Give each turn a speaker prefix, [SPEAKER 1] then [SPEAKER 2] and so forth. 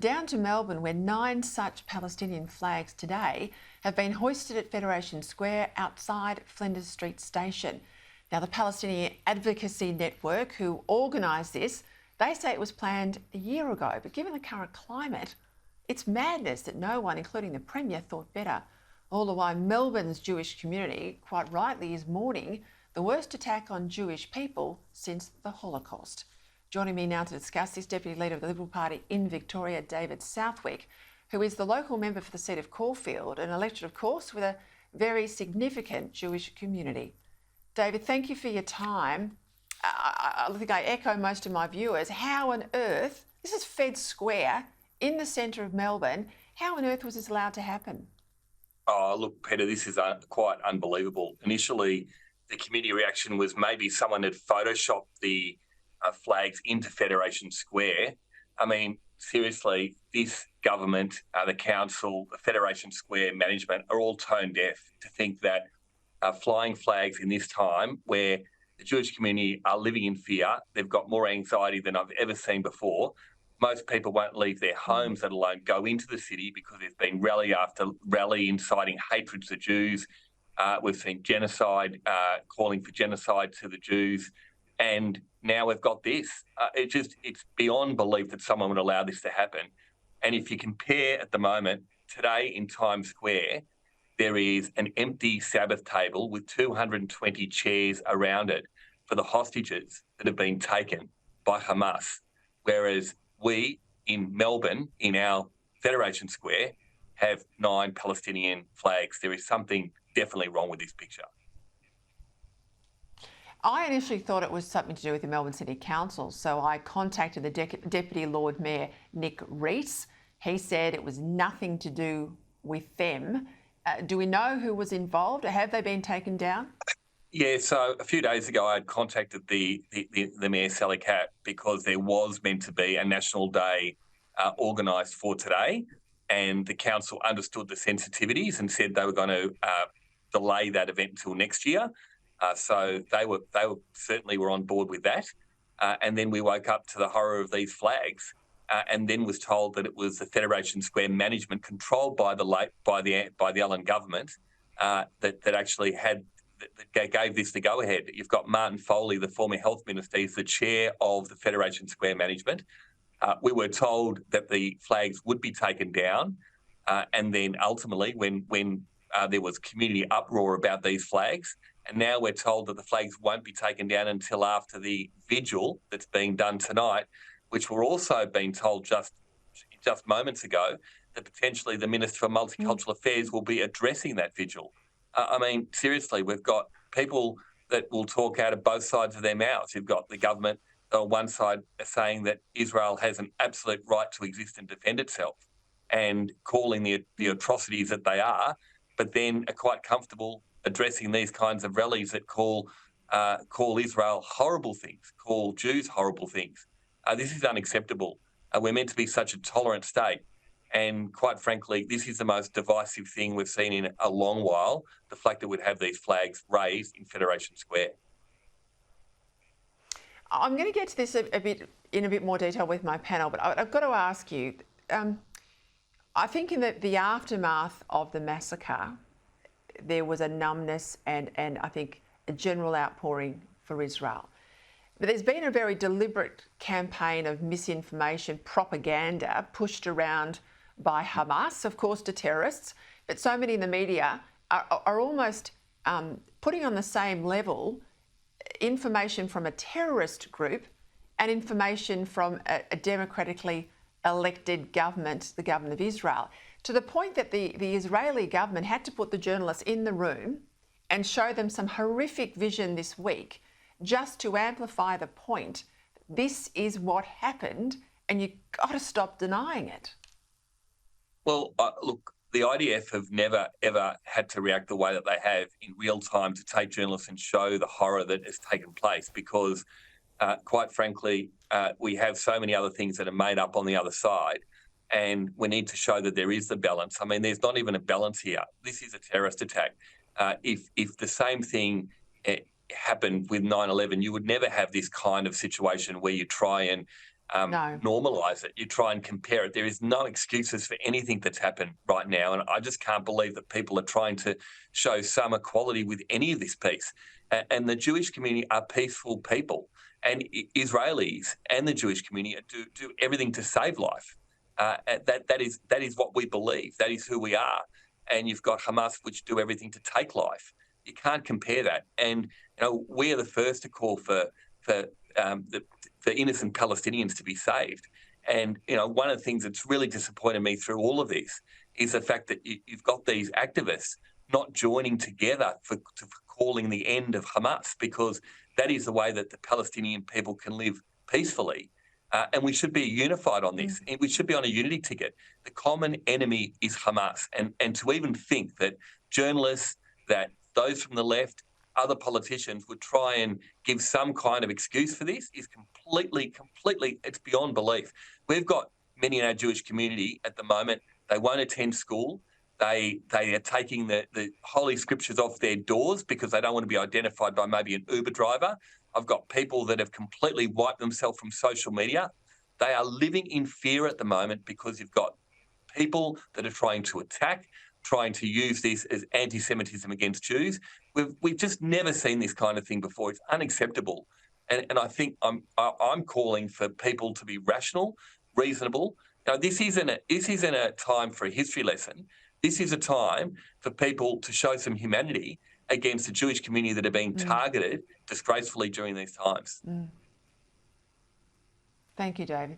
[SPEAKER 1] Down to Melbourne, where 9 such Palestinian flags today have been hoisted at Federation Square outside Flinders Street Station. Now, the Palestinian Advocacy Network, who organised this, they say it was planned a year ago, but given the current climate, it's madness that no one, including the Premier, thought better. All the while, Melbourne's Jewish community, quite rightly, is mourning the worst attack on Jewish people since the Holocaust. Joining me now to discuss this, Deputy Leader of the Liberal Party in Victoria, David Southwick, who is the local member for the seat of Caulfield, and elected, of course, with a very significant Jewish community. David, thank you for your time. I think I echo most of my viewers. How on earth, this is Fed Square in the centre of Melbourne, how on earth was this allowed to happen?
[SPEAKER 2] Oh, look, Peta, this is quite unbelievable. Initially, the community reaction was maybe someone had photoshopped the flags into Federation Square. I mean, seriously, this government, the council, the Federation Square management are all tone deaf to think that flying flags in this time where the Jewish community are living in fear, they've got more anxiety than I've ever seen before. Most people won't leave their homes, let alone go into the city, because there's been rally after rally inciting hatred to Jews. We've seen genocide, calling for genocide to the Jews. And now we've got this. It's beyond belief that someone would allow this to happen. And if you compare at the moment, today in Times Square, there is an empty Sabbath table with 220 chairs around it for the hostages that have been taken by Hamas. Whereas we in Melbourne, in our Federation Square, have 9 Palestinian flags. There is something definitely wrong with this picture.
[SPEAKER 1] I initially thought it was something to do with the Melbourne City Council, so I contacted the Deputy Lord Mayor, Nick Rees. He said it was nothing to do with them. Do we know who was involved, or have they been taken down?
[SPEAKER 2] Yeah, so a few days ago I had contacted the Mayor, Sally Catt, because there was meant to be a National Day organised for today, and the council understood the sensitivities and said they were going to delay that event until next year. So they certainly were on board with that. And then we woke up to the horror of these flags, and then was told that it was the Federation Square management, controlled by the Allen government, that actually that gave this the go ahead. You've got Martin Foley, the former health minister, is the chair of the Federation Square management. We were told that the flags would be taken down, and then ultimately, when there was community uproar about these flags, and now we're told that the flags won't be taken down until after the vigil that's being done tonight, which we're also being told just moments ago that potentially the Minister for Multicultural Affairs will be addressing that vigil. I mean, seriously, we've got people that will talk out of both sides of their mouths. You've got the government on one side saying that Israel has an absolute right to exist and defend itself, and calling the atrocities that they are, but then are quite comfortable addressing these kinds of rallies that call Israel horrible things, call Jews horrible things. This is unacceptable. We're meant to be such a tolerant state. And quite frankly, this is the most divisive thing we've seen in a long while, the fact that we'd have these flags raised in Federation Square.
[SPEAKER 1] I'm going to get to this in a bit more detail with my panel, but I've got to ask you, I think in the aftermath of the massacre, there was a numbness and I think a general outpouring for Israel. But there's been a very deliberate campaign of misinformation, propaganda pushed around by Hamas, of course, to terrorists, but so many in the media are almost putting on the same level information from a terrorist group and information from a democratically elected government, the government of Israel, to the point that the Israeli government had to put the journalists in the room and show them some horrific vision this week just to amplify the point. This is what happened, and you've got to stop denying it.
[SPEAKER 2] Well, look, the IDF have never, ever had to react the way that they have in real time to take journalists and show the horror that has taken place, because, quite frankly, we have so many other things that are made up on the other side, and we need to show that there is the balance. I mean, there's not even a balance here. This is a terrorist attack. If the same thing happened with 9/11, you would never have this kind of situation where you try and
[SPEAKER 1] No.
[SPEAKER 2] normalise it. You try and compare it. There is no excuses for anything that's happened right now, and I just can't believe that people are trying to show some equality with any of this piece. And the Jewish community are peaceful people, and Israelis and the Jewish community do everything to save life. That is what we believe. That is who we are. And you've got Hamas, which do everything to take life. You can't compare that. And we are the first to call for innocent Palestinians to be saved. And one of the things that's really disappointed me through all of this is the fact that you've got these activists not joining together for calling the end of Hamas, because that is the way that the Palestinian people can live peacefully. And we should be unified on this. We should be on a unity ticket. The common enemy is Hamas. And to even think that journalists, that those from the left, other politicians would try and give some kind of excuse for this is completely, it's beyond belief. We've got many in our Jewish community at the moment, they won't attend school. They are taking the holy scriptures off their doors because they don't want to be identified by maybe an Uber driver. I've got people that have completely wiped themselves from social media. They are living in fear at the moment because you've got people that are trying to attack, trying to use this as anti-Semitism against Jews. We've just never seen this kind of thing before. It's unacceptable. And I think I'm calling for people to be rational, reasonable. This isn't a time for a history lesson. This is a time for people to show some humanity against the Jewish community that are being targeted disgracefully during these times.
[SPEAKER 1] Thank you, David.